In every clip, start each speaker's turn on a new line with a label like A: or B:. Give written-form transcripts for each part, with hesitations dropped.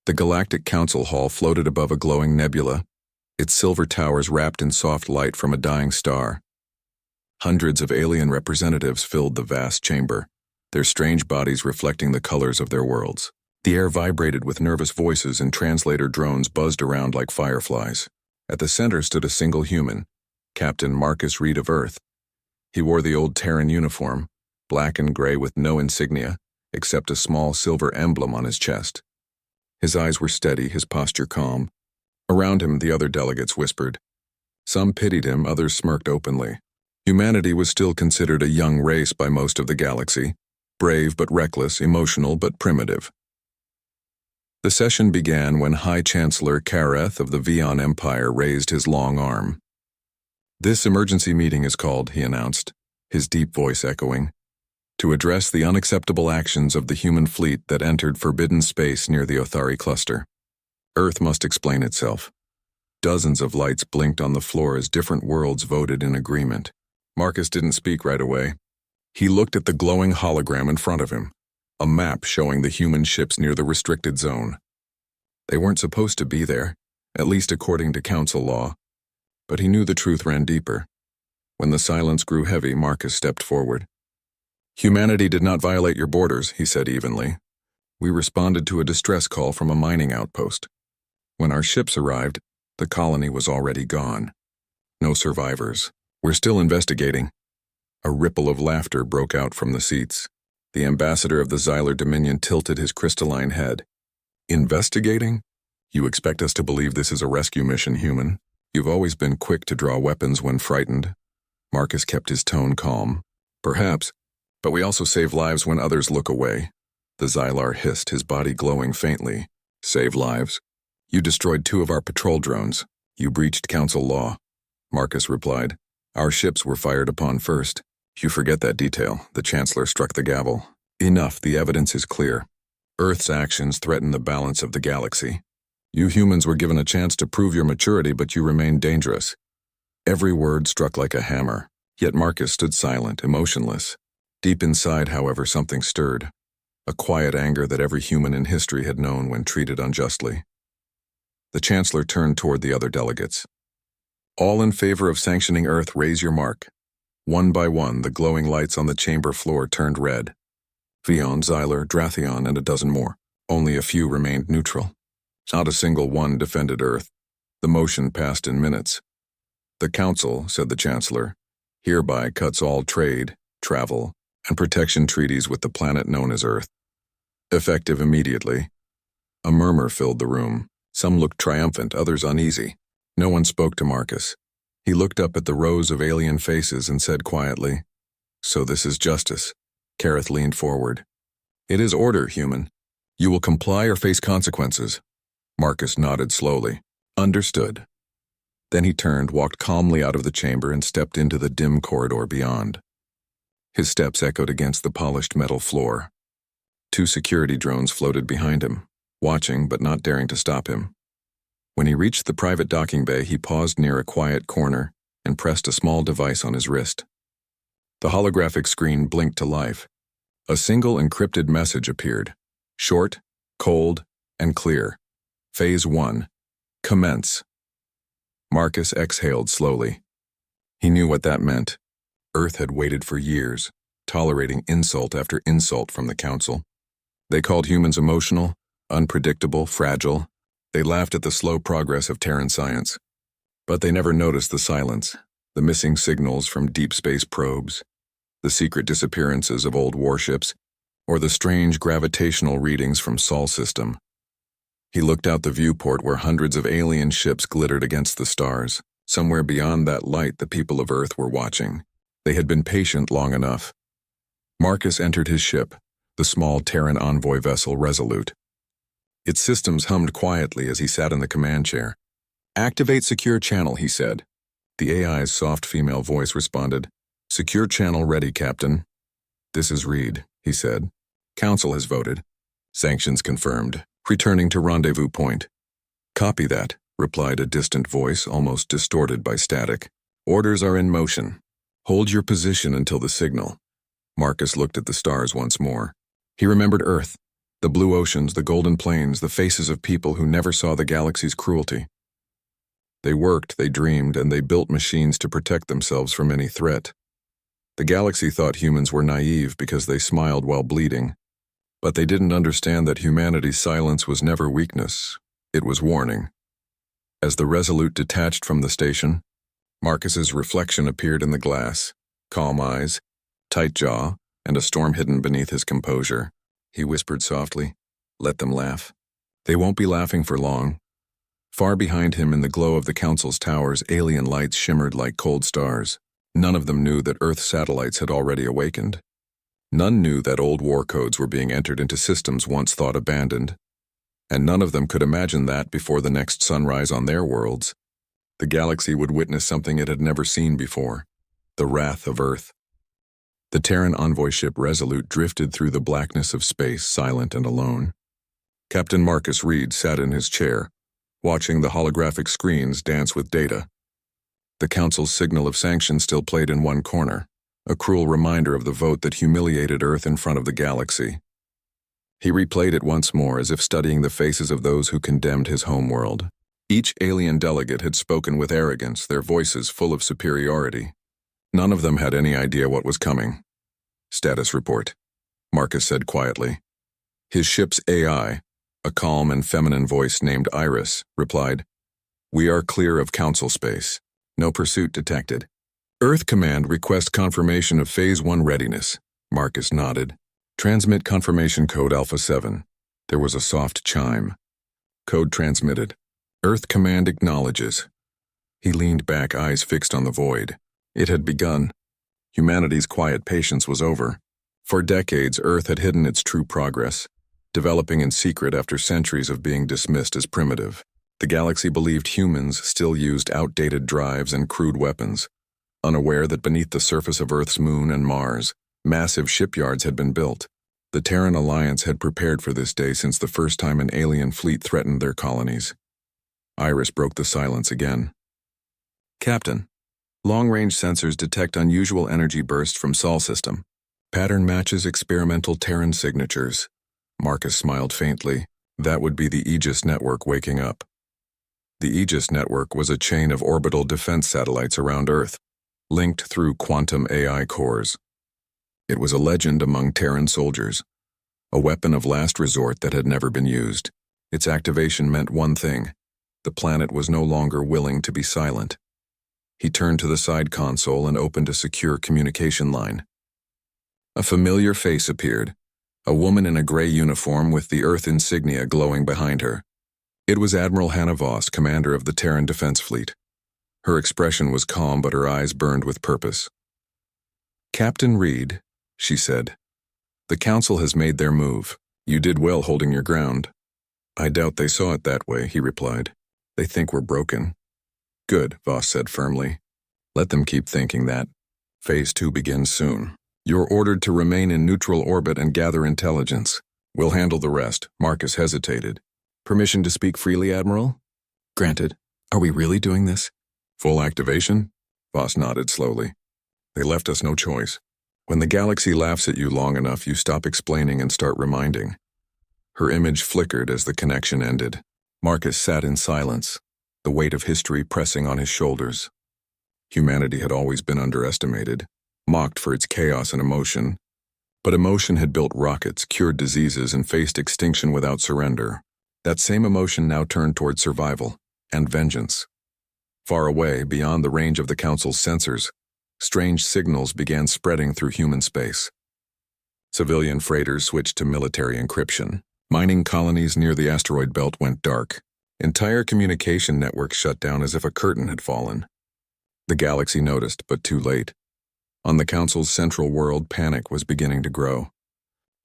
A: The Galactic Council Hall floated above a glowing nebula, its silver towers wrapped in soft light from a dying star. Hundreds of alien representatives filled the vast chamber, their strange bodies reflecting the colors of their worlds. The air vibrated with nervous voices and translator drones buzzed around like fireflies. At the center stood a single human, Captain Marcus Reed of Earth. He wore the old Terran uniform, black and gray with no insignia, except a small silver emblem on his chest. His eyes were steady, his posture calm. Around him, the other delegates whispered. Some pitied him, others smirked openly. Humanity was still considered a young race by most of the galaxy, brave but reckless, emotional but primitive. The session began when High Chancellor Kareth of the Vion Empire raised his long arm. "This emergency meeting is called," he announced, his deep voice echoing, "to address the unacceptable actions of the human fleet that entered forbidden space near the Othari cluster. Earth must explain itself." Dozens of lights blinked on the floor as different worlds voted in agreement. Marcus didn't speak right away. He looked at the glowing hologram in front of him, a map showing the human ships near the restricted zone. They weren't supposed to be there, at least according to council law, but he knew the truth ran deeper. When the silence grew heavy, Marcus stepped forward. "Humanity did not violate your borders," he said evenly. "We responded to a distress call from a mining outpost. When our ships arrived, the colony was already gone. No survivors. We're still investigating." A ripple of laughter broke out from the seats. The ambassador of the Xyler Dominion tilted his crystalline head. "Investigating? You expect us to believe this is a rescue mission, human? You've always been quick to draw weapons when frightened." Marcus kept his tone calm. "Perhaps, but we also save lives when others look away." The Xylar hissed, his body glowing faintly. "Save lives? You destroyed 2 of our patrol drones. You breached council law." Marcus replied. "Our ships were fired upon first. You forget that detail." The Chancellor struck the gavel. "Enough, the evidence is clear. Earth's actions threaten the balance of the galaxy. You humans were given a chance to prove your maturity, but you remained dangerous." Every word struck like a hammer, yet Marcus stood silent, emotionless. Deep inside, however, something stirred. A quiet anger that every human in history had known when treated unjustly. The Chancellor turned toward the other delegates. "All in favor of sanctioning Earth, raise your mark." One by one, the glowing lights on the chamber floor turned red. Vion, Xyler, Drathion, and a dozen more. Only a few remained neutral. Not a single one defended Earth. The motion passed in minutes. "The Council," said the Chancellor, "hereby cuts all trade, travel, and protection treaties with the planet known as Earth. Effective immediately." A murmur filled the room. Some looked triumphant, others uneasy. No one spoke to Marcus. He looked up at the rows of alien faces and said quietly, "So this is justice." Kareth leaned forward. "It is order, human. You will comply or face consequences." Marcus nodded slowly. "Understood." Then he turned, walked calmly out of the chamber, and stepped into the dim corridor beyond. His steps echoed against the polished metal floor. 2 security drones floated behind him, watching but not daring to stop him. When he reached the private docking bay, he paused near a quiet corner and pressed a small device on his wrist. The holographic screen blinked to life. A single encrypted message appeared. Short, cold, and clear. Phase 1. Commence. Marcus exhaled slowly. He knew what that meant. Earth had waited for years, tolerating insult after insult from the Council. They called humans emotional, unpredictable, fragile. They laughed at the slow progress of Terran science. But they never noticed the silence, the missing signals from deep space probes, the secret disappearances of old warships, or the strange gravitational readings from Sol system. He looked out the viewport where hundreds of alien ships glittered against the stars. Somewhere beyond that light, the people of Earth were watching. They had been patient long enough. Marcus entered his ship, the small Terran envoy vessel Resolute. Its systems hummed quietly as he sat in the command chair. "Activate secure channel," he said. The AI's soft female voice responded, "Secure channel ready, Captain." "This is Reed," he said. "Council has voted. Sanctions confirmed. Returning to rendezvous point." "Copy that," replied a distant voice, almost distorted by static. "Orders are in motion. Hold your position until the signal." Marcus looked at the stars once more. He remembered Earth, The blue oceans, the golden plains, the faces of people who never saw the galaxy's cruelty. They worked, they dreamed, and they built machines to protect themselves from any threat. The galaxy thought humans were naive because they smiled while bleeding. But they didn't understand that humanity's silence was never weakness, it was warning. As the Resolute detached from the station, Marcus's reflection appeared in the glass, calm eyes, tight jaw, and a storm hidden beneath his composure. He whispered softly, "Let them laugh. They won't be laughing for long." Far behind him in the glow of the Council's towers, alien lights shimmered like cold stars. None of them knew that Earth satellites had already awakened. None knew that old war codes were being entered into systems once thought abandoned. And none of them could imagine that before the next sunrise on their worlds, the galaxy would witness something it had never seen before, the wrath of Earth. The Terran envoy ship Resolute drifted through the blackness of space, silent and alone. Captain Marcus Reed sat in his chair, watching the holographic screens dance with data. The Council's signal of sanction still played in one corner, a cruel reminder of the vote that humiliated Earth in front of the galaxy. He replayed it once more as if studying the faces of those who condemned his homeworld. Each alien delegate had spoken with arrogance, their voices full of superiority. None of them had any idea what was coming. "Status report," Marcus said quietly. His ship's AI, a calm and feminine voice named Iris, replied, "We are clear of Council space. No pursuit detected." "Earth Command request confirmation of Phase 1 readiness," Marcus nodded. "Transmit confirmation code Alpha 7. There was a soft chime. Code transmitted. "Earth Command acknowledges." He leaned back, eyes fixed on the void. It had begun. Humanity's quiet patience was over. For decades, Earth had hidden its true progress, developing in secret after centuries of being dismissed as primitive. The galaxy believed humans still used outdated drives and crude weapons, unaware that beneath the surface of Earth's moon and Mars, massive shipyards had been built. The Terran Alliance had prepared for this day since the first time an alien fleet threatened their colonies. Iris broke the silence again. "Captain, long-range sensors detect unusual energy bursts from Sol system. Pattern matches experimental Terran signatures." Marcus smiled faintly. That would be the Aegis network waking up. The Aegis network was a chain of orbital defense satellites around Earth, linked through quantum AI cores. It was a legend among Terran soldiers, a weapon of last resort that had never been used. Its activation meant one thing: the planet was no longer willing to be silent. He turned to the side console and opened a secure communication line. A familiar face appeared, a woman in a gray uniform with the Earth insignia glowing behind her. It was Admiral Hannah Voss, commander of the Terran Defense Fleet. Her expression was calm, but her eyes burned with purpose. "Captain Reed," she said, "the Council has made their move. You did well holding your ground." "I doubt they saw it that way," he replied. "They think we're broken." "Good," Voss said firmly. "Let them keep thinking that. Phase 2 begins soon. You're ordered to remain in neutral orbit and gather intelligence. We'll handle the rest." Marcus hesitated. "Permission to speak freely, Admiral?" "Granted. Are we really doing this?" "Full activation?" Voss nodded slowly. "They left us no choice. When the galaxy laughs at you long enough, you stop explaining and start reminding." Her image flickered as the connection ended. Marcus sat in silence, the weight of history pressing on his shoulders. Humanity had always been underestimated, mocked for its chaos and emotion. But emotion had built rockets, cured diseases, and faced extinction without surrender. That same emotion now turned toward survival and vengeance. Far away, beyond the range of the Council's sensors, strange signals began spreading through human space. Civilian freighters switched to military encryption. Mining colonies near the asteroid belt went dark. Entire communication networks shut down as if a curtain had fallen. The galaxy noticed, but too late. On the Council's central world, panic was beginning to grow.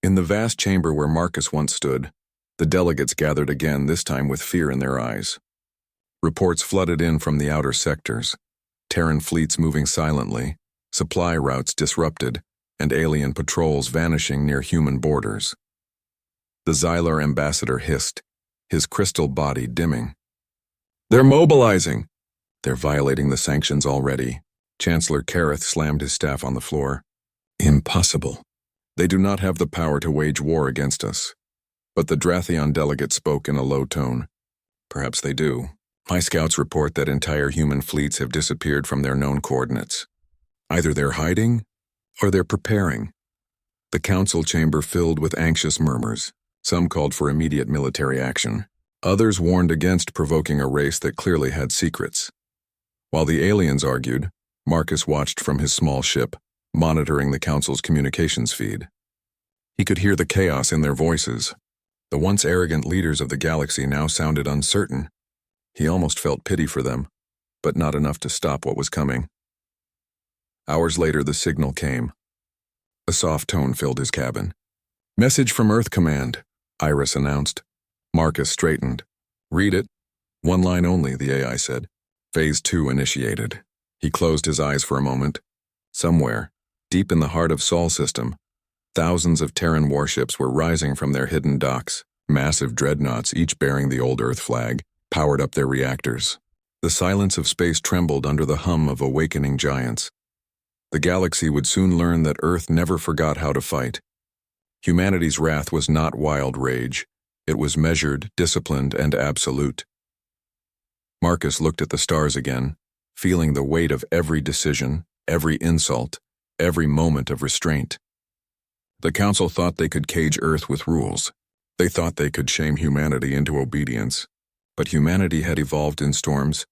A: In the vast chamber where Marcus once stood, the delegates gathered again, this time with fear in their eyes. Reports flooded in from the outer sectors, Terran fleets moving silently, supply routes disrupted, and alien patrols vanishing near human borders. The Xylar ambassador hissed, his crystal body dimming. "They're mobilizing!" "They're violating the sanctions already." Chancellor Kareth slammed his staff on the floor. "Impossible. They do not have the power to wage war against us. But the Drathion delegate spoke in a low tone. Perhaps they do. My scouts report that entire human fleets have disappeared from their known coordinates. Either they're hiding, or they're preparing. The council chamber filled with anxious murmurs. Some called for immediate military action. Others warned against provoking a race that clearly had secrets. While the aliens argued, Marcus watched from his small ship, monitoring the council's communications feed. He could hear the chaos in their voices. The once arrogant leaders of the galaxy now sounded uncertain. He almost felt pity for them, but not enough to stop what was coming. Hours later, the signal came. A soft tone filled his cabin. "Message from Earth Command," Iris announced. Marcus straightened. "Read it." "One line only," the AI said. Phase 2 initiated. He closed his eyes for a moment. Somewhere, deep in the heart of Sol system, thousands of Terran warships were rising from their hidden docks. Massive dreadnoughts, each bearing the old Earth flag, powered up their reactors. The silence of space trembled under the hum of awakening giants. The galaxy would soon learn that Earth never forgot how to fight. Humanity's wrath was not wild rage. It was measured, disciplined, and absolute. Marcus looked at the stars again, feeling the weight of every decision, every insult, every moment of restraint. The Council thought they could cage Earth with rules. They thought they could shame humanity into obedience. But humanity had evolved in storms,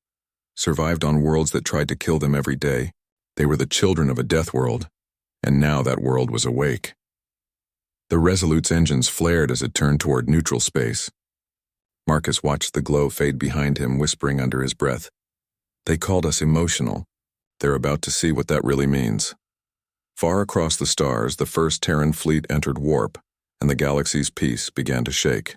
A: survived on worlds that tried to kill them every day. They were the children of a death world, and now that world was awake. The Resolute's engines flared as it turned toward neutral space. Marcus watched the glow fade behind him, whispering under his breath, "They called us emotional. They're about to see what that really means." Far across the stars, the first Terran fleet entered warp, and the galaxy's peace began to shake.